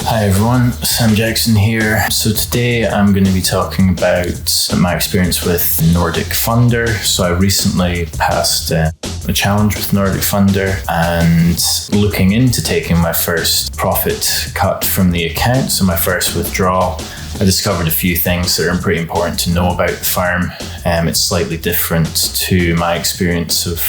Hi everyone, Sam Jackson here. So today I'm going to be talking about my experience with Nordic Funder. So I recently passed a challenge with Nordic Funder and looking into taking my first profit cut from the account, so my first withdrawal. I discovered a few things that are pretty important to know about the firm. It's slightly different to my experience of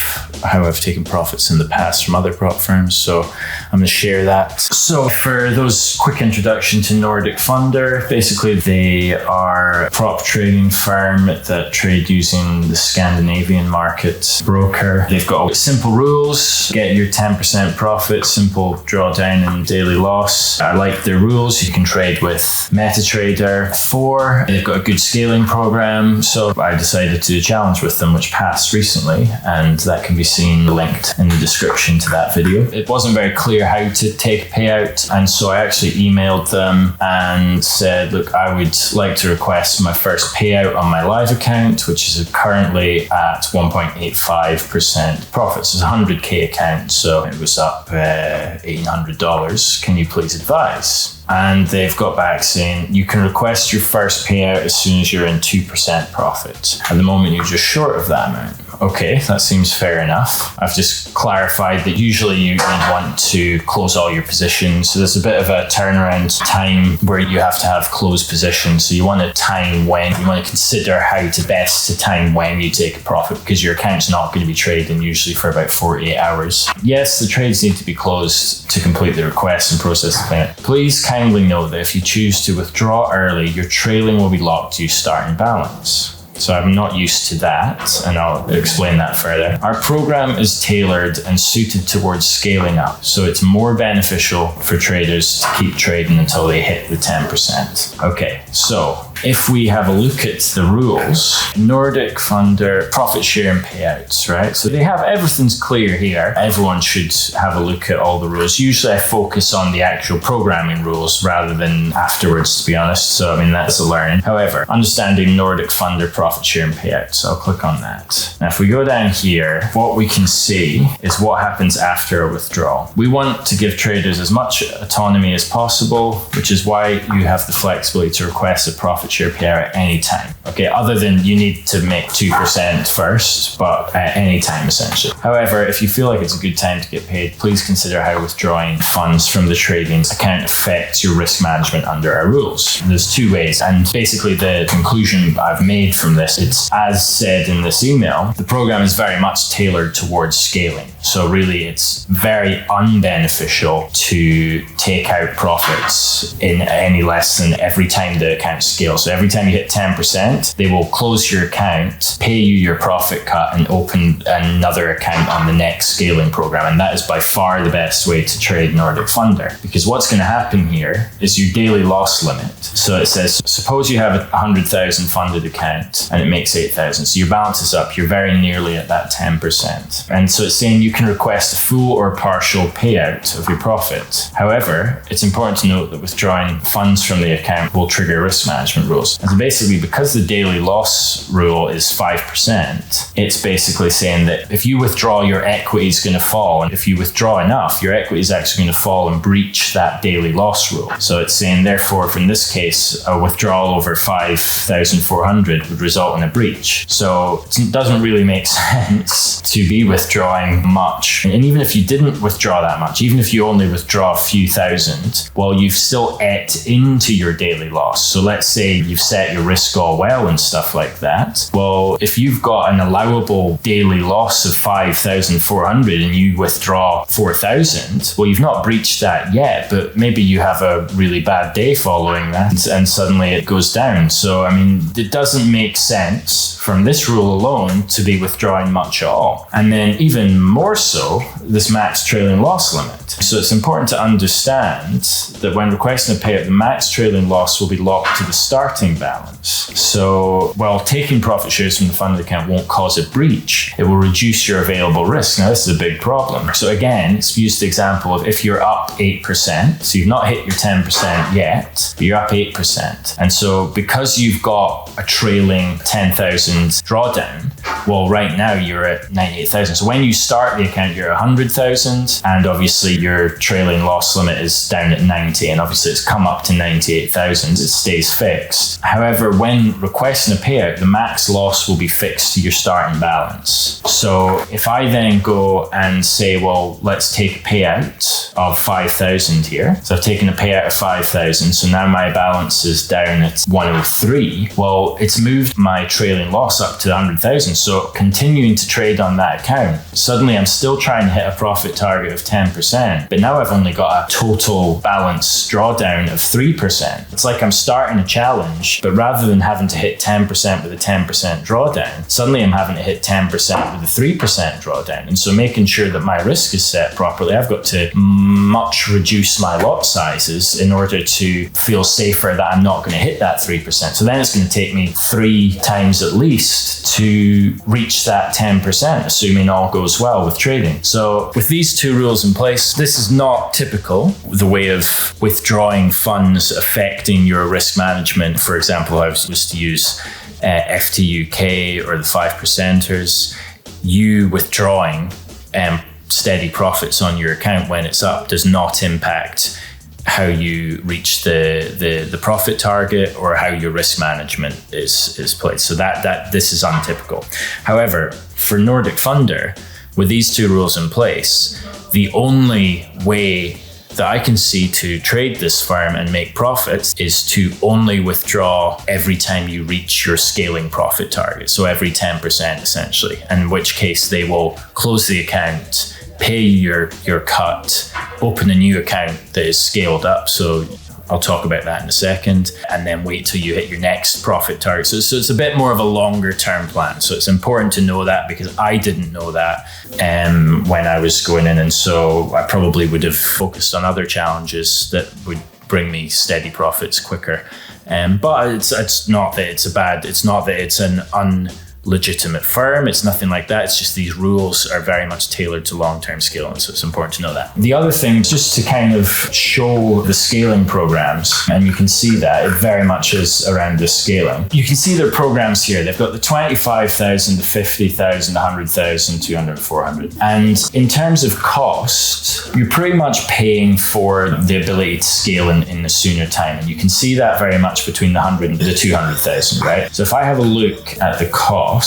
how I've taken profits in the past from other prop firms, so I'm going to share that. So for those quick introduction to Nordic Funder, basically they are a prop trading firm that trade using the Scandinavian market broker. They've got simple rules: get your 10% profit, simple drawdown and daily loss. I like their rules. You can trade with MetaTrader 4. They've got a good scaling program, so I decided to do a challenge with them, which passed recently, and that can be seen linked in the description to that video. It wasn't very clear how to take a payout, and so I actually emailed them and said, look, I would like to request my first payout on my live account, which is currently at 1.85% profits. It's a 100k account, so it was up $1,800. Can you please advise? And they've got back saying you can request your first payout as soon as you're in 2% profit. At the moment, you're just short of that amount. Okay, that seems fair enough. I've just clarified that usually you want to close all your positions. So there's a bit of a turnaround time where you have to have closed positions. So you want to time when, you want to consider how to best to time when you take a profit, because your account's not going to be trading usually for about 48 hours. Yes, the trades need to be closed to complete the request and process the payment. Please kindly note that if you choose to withdraw early, your trailing will be locked to your starting balance. So I'm not used to that, and I'll explain that further. Our program is tailored and suited towards scaling up, so it's more beneficial for traders to keep trading until they hit the 10%. Okay, so if we have a look at the rules, Nordic Funder profit share and payouts, right? So they have everything's clear here. Everyone should have a look at all the rules. Usually I focus on the actual programming rules rather than afterwards, to be honest. So I mean, that's a learning. However, understanding Nordic Funder profit share and payouts, I'll click on that. Now, if we go down here, what we can see is what happens after a withdrawal. We want to give traders as much autonomy as possible, which is why you have the flexibility to request a profit share payout at any time. Okay, other than you need to make 2% first, but at any time essentially. However, if you feel like it's a good time to get paid, please consider how withdrawing funds from the trading account affects your risk management under our rules. And there's two ways, and basically the conclusion I've made from this, it's as said in this email, the program is very much tailored towards scaling. So really it's very unbeneficial to take out profits in any less than every time the account scales. So every time you hit 10%, they will close your account, pay you your profit cut, and open another account on the next scaling program. And that is by far the best way to trade Nordic Funder, because what's going to happen here is your daily loss limit. So it says, suppose you have a 100,000 funded account and it makes 8,000. So your balance is up. You're very nearly at that 10%. And so it's saying you can request a full or partial payout of your profit. However, it's important to note that withdrawing funds from the account will trigger risk management rules. And so basically, because the daily loss rule is 5%, it's basically saying that if you withdraw, your equity is going to fall. And if you withdraw enough, your equity is actually going to fall and breach that daily loss rule. So it's saying, therefore, in this case, a withdrawal over 5,400 would result in a breach. So it doesn't really make sense to be withdrawing much. And even if you didn't withdraw that much, even if you only withdraw a few thousand, well, you've still ate into your daily loss. So let's say you've set your risk all well and stuff like that. Well, if you've got an allowable daily loss of 5,400 and you withdraw 4,000, well, you've not breached that yet, but maybe you have a really bad day following that and suddenly it goes down. So, I mean, it doesn't make sense from this rule alone to be withdrawing much at all. And then even more so, this max trailing loss limit. So it's important to understand that when requesting a payout, the max trailing loss will be locked to the starting balance. So while taking profit shares from the funded account won't cause a breach, it will reduce your available risk. Now, this is a big problem. So again, it's used the example of if you're up 8%, so you've not hit your 10% yet, but you're up 8%. And so because you've got a trailing 10,000 drawdown, well, right now you're at 98,000. So when you start the account, you're at 100,000, and obviously your trailing loss limit is down at 90, and obviously it's come up to 98,000, it stays fixed. However, when requesting a payout, the max loss will be fixed to your starting balance. So if I then go and say, well, let's take a payout of 5,000 here. So I've taken a payout of 5,000. So now my balance is down at 103. Well, it's moved my trailing loss up to 100,000. So continuing to trade on that account, suddenly I'm still trying to hit a profit target of 10%, but now I've only got a total balance drawdown of 3%. It's like I'm starting a challenge, but rather than having to hit 10% with a 10% drawdown, suddenly I'm having to hit 10% with a 3% drawdown. And so making sure that my risk is set properly, I've got to much reduce my lot sizes in order to feel safer that I'm not going to hit that 3%. So then it's going to take me 3 times at least to reach that 10%, assuming all goes well with trading. So with these 2 rules in place, this is not typical, the way of withdrawing funds affecting your risk management. For example, I was to use FTUK or the 5%ers. You withdrawing steady profits on your account when it's up does not impact how you reach the profit target or how your risk management is played. So that this is untypical. However, for Nordic Funder, with these 2 rules in place, the only way that I can see to trade this firm and make profits is to only withdraw every time you reach your scaling profit target. So every 10% essentially, in which case they will close the account, pay your cut, open a new account that is scaled up. So I'll talk about that in a second, and then wait till you hit your next profit target. So it's a bit more of a longer term plan. So it's important to know that, because I didn't know that when I was going in. And so I probably would have focused on other challenges that would bring me steady profits quicker. But it's not that it's an legitimate firm. It's nothing like that. It's just these rules are very much tailored to long-term scaling. So it's important to know that. The other thing, just to kind of show the scaling programs, and you can see that it very much is around the scaling. You can see their programs here. They've got the 25,000, the 50,000, 100,000, 200, 400. And in terms of cost, you're pretty much paying for the ability to scale in a sooner time. And you can see that very much between the 100 and the 200,000, right? So if I have a look at the cost,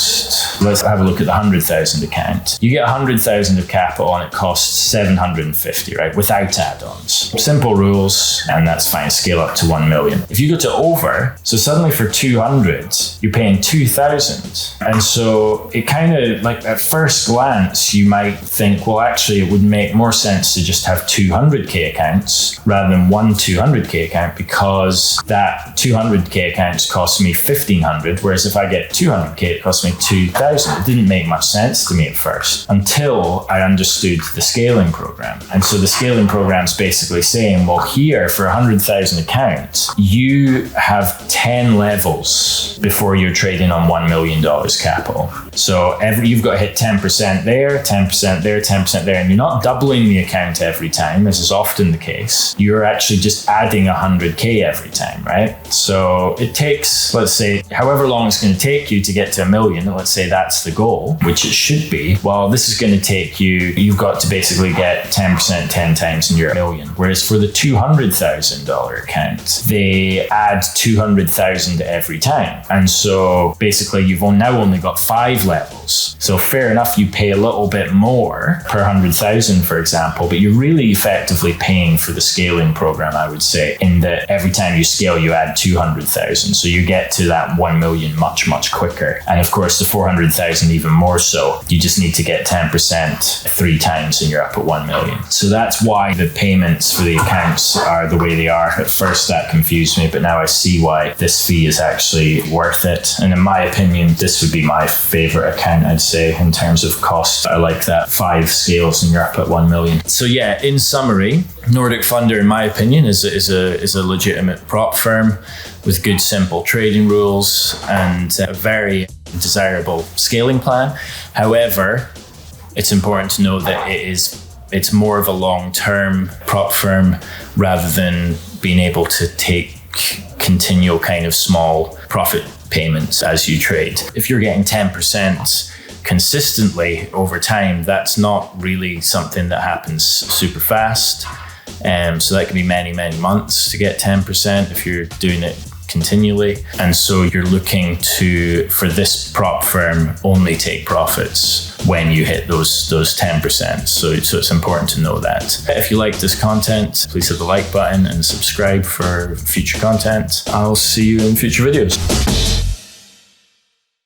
let's have a look at the 100,000 account. You get 100,000 of capital and it costs 750, right? Without add-ons. Simple rules, and that's fine. Scale up to 1 million. If you go to over, so suddenly for 200, you're paying 2,000. And so it kind of, like, at first glance, you might think, well, actually it would make more sense to just have 200k accounts rather than one 200k account, because that 200k accounts cost me 1,500, whereas if I get 200k, it costs me 2,000. It didn't make much sense to me at first until I understood the scaling program. And so the scaling program is basically saying, well, here for 100,000 accounts, you have 10 levels before you're trading on $1 million capital. So you've got to hit 10% there, 10% there, 10% there, and you're not doubling the account every time, as is often the case. You're actually just adding 100k every time, right? So it takes, let's say, however long it's going to take you to get to $1 million. Let's say that's the goal, which it should be. Well, this is going to take you've got to basically get 10% 10 times and you're $1 million. Whereas for the $200,000 account, they add 200,000 every time. And so basically you've now only got 5 levels. So fair enough, you pay a little bit more per 100,000, for example, but you're really effectively paying for the scaling program, I would say, in that every time you scale, you add 200,000. So you get to that 1 million much, much quicker. And of course, the 400,000 even more so. You just need to get 10% 3 times and you're up at 1 million. So that's why the payments for the accounts are the way they are. At first that confused me, but now I see why this fee is actually worth it. And in my opinion, this would be my favorite account, I'd say, in terms of cost. I like that 5 scales and you're up at 1 million. So yeah, in summary, Nordic Funder, in my opinion, is a legitimate prop firm with good, simple trading rules and a very desirable scaling plan. However, it's important to know that it's more of a long-term prop firm rather than being able to take continual kind of small profit payments as you trade. If you're getting 10% consistently over time, that's not really something that happens super fast. So that can be many, many months to get 10% if you're doing it continually. And so you're looking to, for this prop firm, only take profits when you hit those 10%. So it's important to know that. If you like this content, please hit the like button and subscribe for future content. I'll see you in future videos.